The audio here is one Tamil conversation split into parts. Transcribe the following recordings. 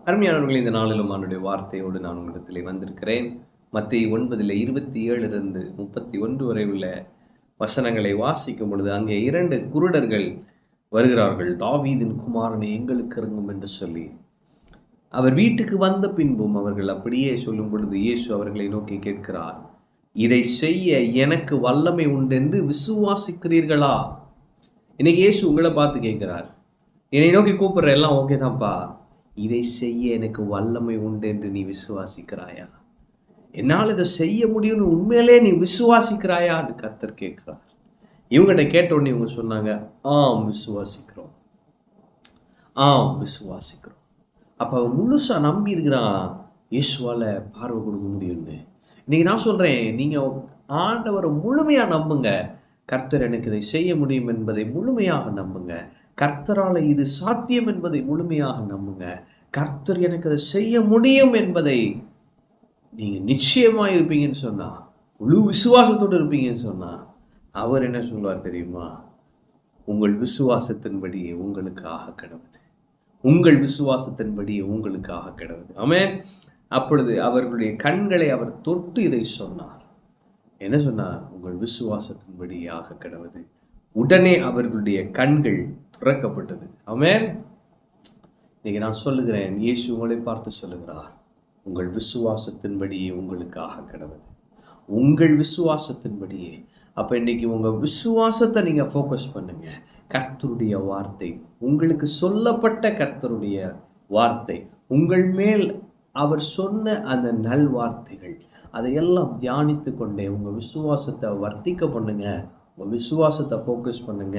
அருமையானவர்களே, இந்த நாளிலும் அவனுடைய வார்த்தையோடு நான் உங்களிடத்திலே வந்திருக்கிறேன். மத்தேயு 9:27 31 வரை உள்ள வசனங்களை வாசிக்கும் பொழுது, அங்கே 2 குருடர்கள் வருகிறார்கள். தாவீதின் குமாரனே, எங்களுக்கு இறங்கும் என்று சொல்லி. அவர் வீட்டுக்கு வந்த பின்பும் அவர்கள் அப்படியே சொல்லும் பொழுது, இயேசு அவர்களை நோக்கி கேட்கிறார், இதை செய்ய எனக்கு வல்லமை உண்டென்று விசுவாசிக்கிறீர்களா? இன்னைக்கு இயேசு உங்களை பார்த்து கேட்கிறார். என்னை நோக்கி கூப்பிடுற எல்லாம் ஓகே தான்ப்பா, இதை செய்ய எனக்கு வல்லமை உண்டு என்று நீ விசுவாசிக்கிறாயா? என்னால் இதை செய்ய முடியும்னு உண்மையிலே நீ விசுவாசிக்கிறாயான்னு கர்த்தர் கேட்கிறார். இவங்கிட்ட கேட்ட உடனே இவங்க சொன்னாங்க, ஆம் விசுவாசிக்கிறோம், ஆம் விசுவாசிக்கிறோம். அப்ப அவன் முழுசா நம்பி இருக்கிறான், இயேசுவால பார்வை கொடுக்க முடியும்னு. இன்னைக்கு நான் சொல்றேன், நீங்க ஆண்டவரை முழுமையா நம்புங்க. கர்த்தர் எனக்கு இதை செய்ய முடியும் என்பதை முழுமையாக நம்புங்க. கர்த்தரால இது சாத்தியம் என்பதை முழுமையாக நம்புங்க. கர்த்தர் எனக்கு அதை செய்ய முடியும் என்பதை நீங்க நிச்சயமா இருப்பீங்கன்னு சொன்னா, முழு விசுவாசத்தோடு இருப்பீங்கன்னு சொன்னா, அவர் என்ன சொல்வார் தெரியுமா? உங்கள் விசுவாசத்தின்படியே உங்களுக்கு ஆக கிடவுது, உங்கள் விசுவாசத்தின்படியே உங்களுக்கு ஆக கிடவுது. ஆமென். அப்பொழுது அவர்களுடைய கண்களை அவர் தொட்டு இதை சொன்னார். என்ன சொன்னார்? உங்கள் விசுவாசத்தின்படி ஆக கிடவுது. உடனே அவர்களுடைய கண்கள் திறக்கப்பட்டது. ஆமென். இன்னைக்கு நான் சொல்லுகிறேன், இயேசு உங்களை பார்த்து சொல்லுகிறார், உங்கள் விசுவாசத்தின்படியே உங்களுக்கு ஆக கிடவுது, உங்கள் விசுவாசத்தின்படியே. அப்ப இன்னைக்கு உங்க விசுவாசத்தை நீங்க ஃபோக்கஸ் பண்ணுங்க. கர்த்தருடைய வார்த்தை, உங்களுக்கு சொல்லப்பட்ட கர்த்தருடைய வார்த்தை, உங்கள் மேல் அவர் சொன்ன அந்த நல் வார்த்தைகள், அதையெல்லாம் தியானித்து கொண்டே உங்க விசுவாசத்தை வர்த்திக்க பண்ணுங்க. உங்கள் விசுவாசத்தை ஃபோக்கஸ் பண்ணுங்க.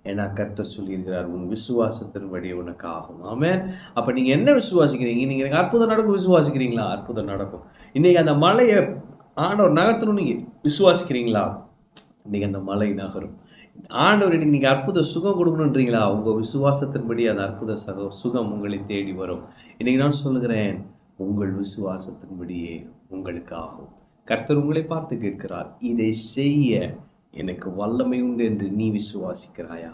ஏன்னா கர்த்தர் சொல்லியிருக்கிறார், உன் விசுவாசத்தின்படி உனக்கு ஆகும். ஆமென். அப்போ நீங்கள் என்ன விசுவாசிக்கிறீங்க? நீங்கள் எனக்கு அற்புதம் நடக்கும் விசுவாசிக்கிறீங்களா? அற்புதம் நடக்கும். இன்றைக்கி அந்த மலையை ஆண்டவர் நகர்த்தணும் நீங்கள் விசுவாசிக்கிறீங்களா? இன்றைக்கி அந்த மலை நகரும். ஆண்டவர் இன்னைக்கு நீங்கள் அற்புத சுகம் கொடுக்கணுன்றீங்களா? உங்கள் விசுவாசத்தின்படி அந்த அற்புத சுகம் உங்களை தேடி வரும். இன்றைக்கி நான் சொல்லுகிறேன், உங்கள் விசுவாசத்தின்படியே உங்களுக்கு ஆகும். கர்த்தர் உங்களை பார்த்து கேட்கிறார், இதை செய்ய எனக்கு வல்லமை உண்டு என்று நீ விசுவாசிக்கிறாயா?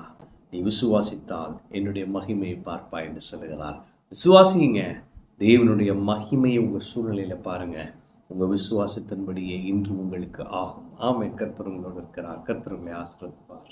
நீ விசுவாசித்தால் என்னுடைய மகிமையை பார்ப்பாய் என்று சொல்லுகிறார். விசுவாசிங்க. தேவனுடைய மகிமையை உங்கள் சூழ்நிலையில் பாருங்க. உங்கள் விசுவாசத்தின்படியே இன்று உங்களுக்கு ஆகும். ஆமென். கர்த்தர் உங்களோடு இருக்கிறார். கர்த்தர் உங்களை ஆசீர்வதிப்பார்.